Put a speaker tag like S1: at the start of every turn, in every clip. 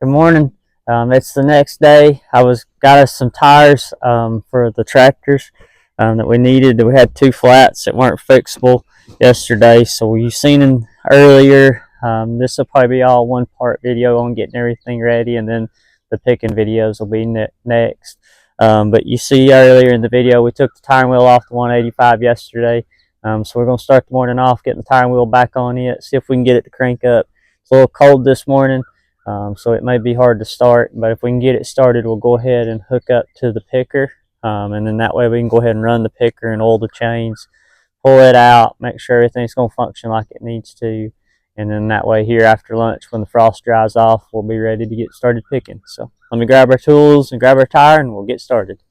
S1: Good morning. It's the next day. Got us some tires for the tractors that we needed. We had two flats that weren't fixable yesterday, so you seen them earlier. This will probably be all one part video on getting everything ready, and then the picking videos will be next. But you see earlier in the video, we took the tire wheel off the 185 yesterday. So we're going to start the morning off getting the tire wheel back on it, see if we can get it to crank up. It's a little cold this morning. So it may be hard to start, but if we can get it started, we'll go ahead and hook up to the picker, and then that way we can go ahead and run the picker and oil the chains, pull it out, make sure everything's going to function like it needs to, and then that way here after lunch when the frost dries off, we'll be ready to get started picking. So let me grab our tools and grab our tire and we'll get started.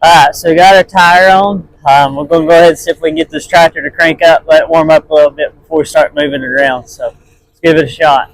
S1: Alright, so we got our tire on. We're going to go ahead and see if we can get this tractor to crank up, let it warm up a little bit before we start moving it around. So let's give it a shot.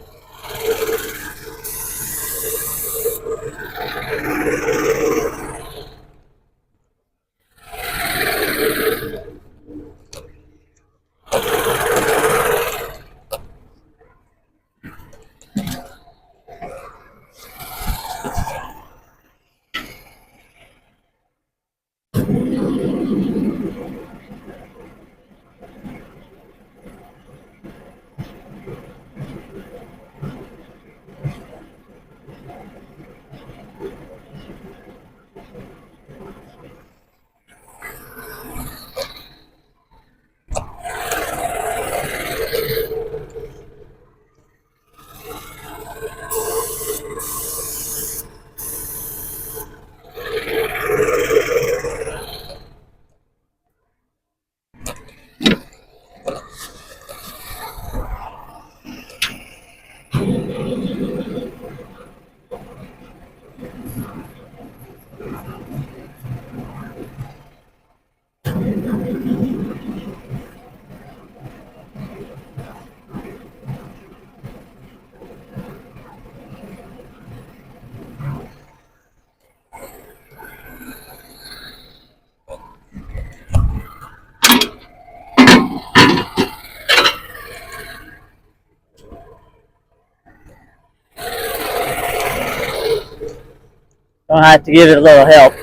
S1: Gonna have to give it a little help.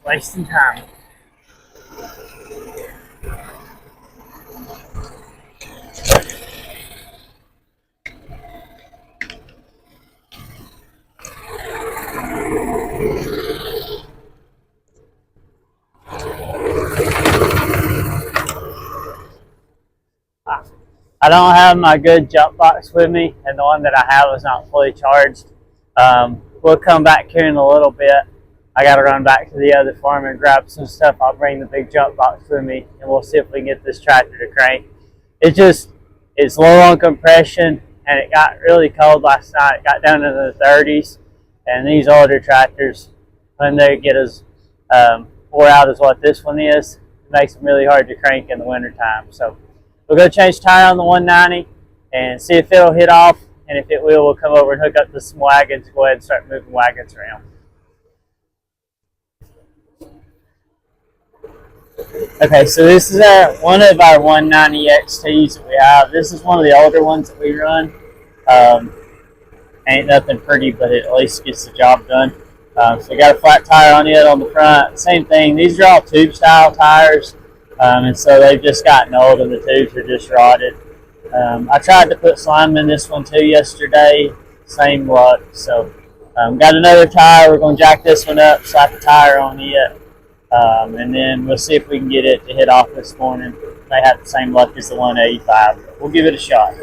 S1: Wasting time. I don't have my good jump box with me, and the one that I have is not fully charged. We'll come back here in a little bit. I got to run back to the other farm and grab some stuff. I'll bring the big jump box with me, and we'll see if we can get this tractor to crank. It's low on compression, and it got really cold last night. It got down into the 30s, and these older tractors, when they get as wore out as what this one is, it makes them really hard to crank in the wintertime. So we'll go change tire on the 190 and see if it'll hit off, and if it will, we'll come over and hook up to some wagons, go ahead and start moving wagons around. Okay, so this is one of our 190 XTs that we have. This is one of the older ones that we run. Ain't nothing pretty, but it at least gets the job done. So we got a flat tire on it on the front. Same thing, these are all tube style tires. And so they've just gotten old and the tubes are just rotted. I tried to put slime in this one too yesterday, same luck. So got another tire, we're going to jack this one up, slap a tire on it, and then we'll see if we can get it to hit off this morning. They have the same luck as the 185, but we'll give it a shot.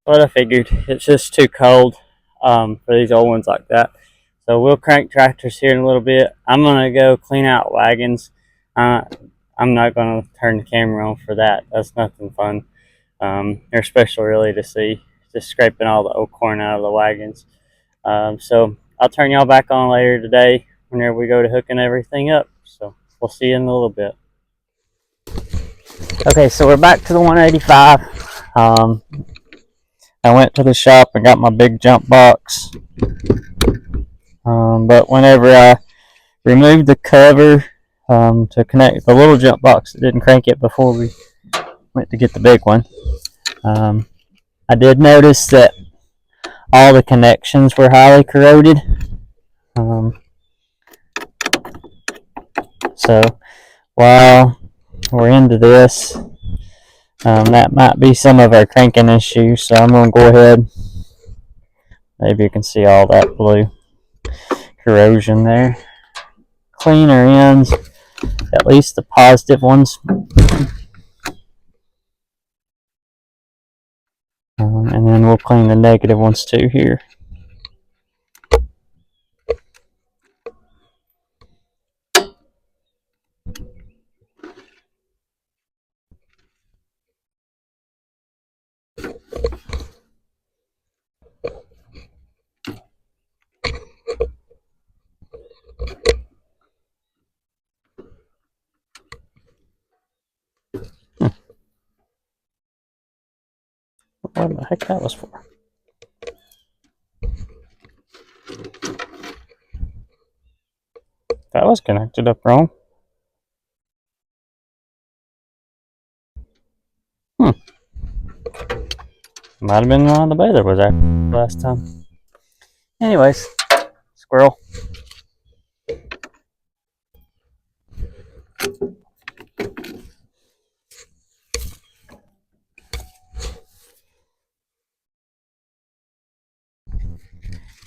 S1: But I figured it's just too cold for these old ones like that. So we'll crank tractors here in a little bit. I'm going to go clean out wagons. I'm not going to turn the camera on for that. That's nothing fun. They're special really to see, just scraping all the old corn out of the wagons. So I'll turn y'all back on later today whenever we go to hooking everything up. So we'll see you in a little bit. Okay, so we're back to the 185. I went to the shop and got my big jump box. But whenever I removed the cover to connect the little jump box, it didn't crank it before we went to get the big one. I did notice that all the connections were highly corroded. So while we're into this, that might be some of our cranking issues. So I'm going to go ahead. Maybe you can see all that blue corrosion there. Clean our ends, at least the positive ones. And then we'll clean the negative ones too here. What the heck that was for? That was connected up wrong. Might have been on the bay there was that last time. Anyways, squirrel.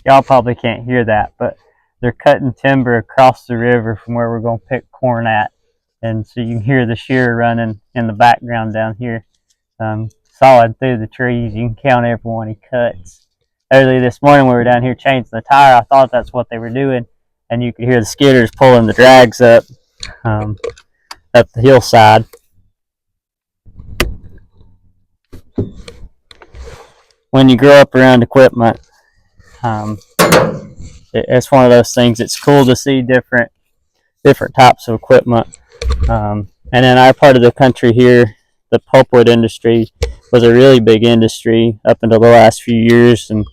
S1: Y'all probably can't hear that, but they're cutting timber across the river from where we're going to pick corn at. And so you can hear the shearer running in the background down here. Solid through the trees. You can count every one he cuts. Early this morning, we were down here changing the tire. I thought that's what they were doing. And you could hear the skidders pulling the drags up the hillside. When you grow up around equipment, it's one of those things. It's cool to see different types of equipment. And in our part of the country here, the pulpwood industry was a really big industry up until the last few years, and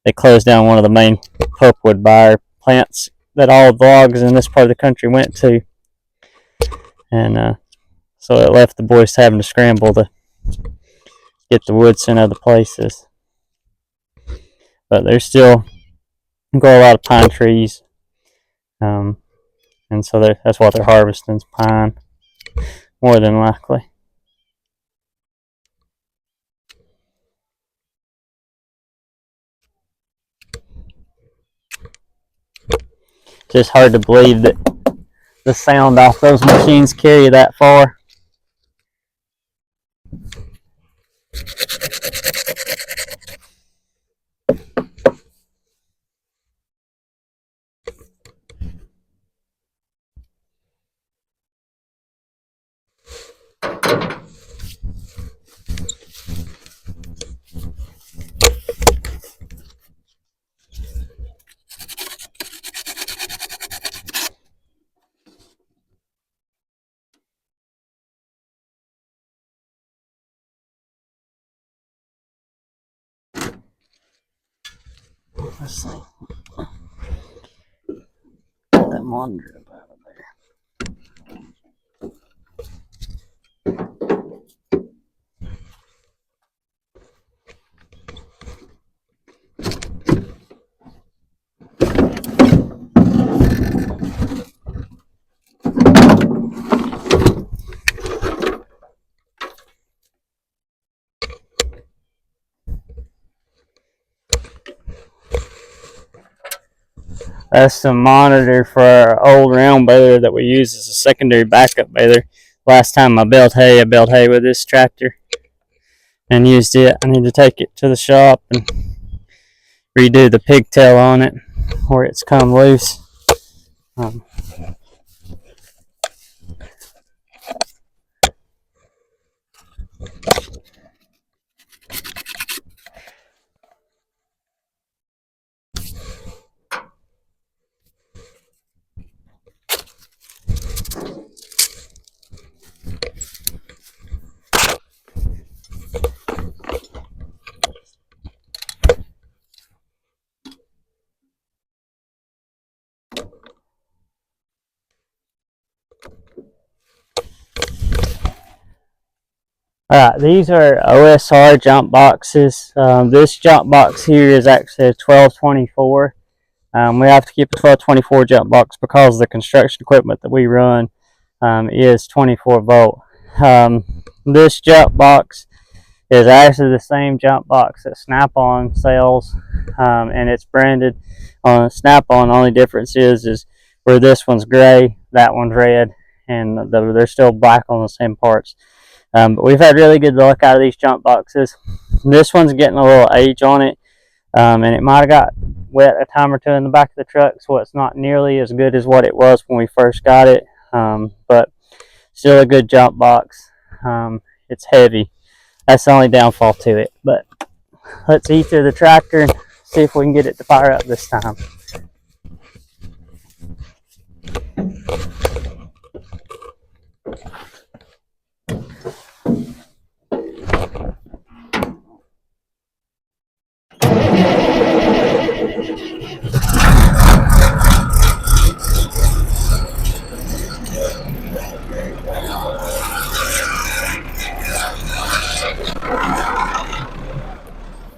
S1: they closed down one of the main pulpwood buyer plants that all the logs in this part of the country went to. And so it left the boys having to scramble to get the wood sent other places. But there's still grow a lot of pine trees, and so that's what they're harvesting is pine, more than likely. Just hard to believe that the sound off those machines carry that far. Let's see. Get that monitor up out of there. That's the monitor for our old round baler that we use as a secondary backup baler. Last time I baled hay with this tractor. and used it. I need to take it to the shop and redo the pigtail on it where it's come loose. Um, Alright, these are OSR jump boxes. This jump box here is actually a 1224. We have to keep a 1224 jump box because the construction equipment that we run is 24 volt. This jump box is actually the same jump box that Snap-on sells, and it's branded on Snap-on. Only difference is where this one's gray, that one's red, and they're still black on the same parts. But we've had really good luck out of these jump boxes. This one's getting a little age on it, and it might have got wet a time or two in the back of the truck, so it's not nearly as good as what it was when we first got it, but still a good jump box. It's heavy. That's the only downfall to it. But let's eat through the tractor and see if we can get it to fire up this time.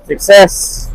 S1: Success!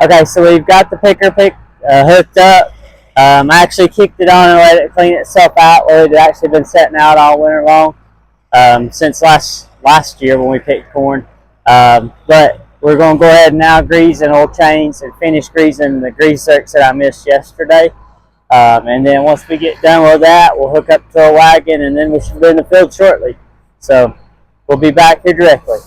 S1: Okay, so we've got the picker hooked up. I actually kicked it on and let it clean itself out. Where it had actually been sitting out all winter long since last year when we picked corn. But we're going to go ahead and now grease and oil change and finish greasing the grease zerks that I missed yesterday. And then once we get done with that, we'll hook up to a wagon and then we should be in the field shortly. So we'll be back here directly.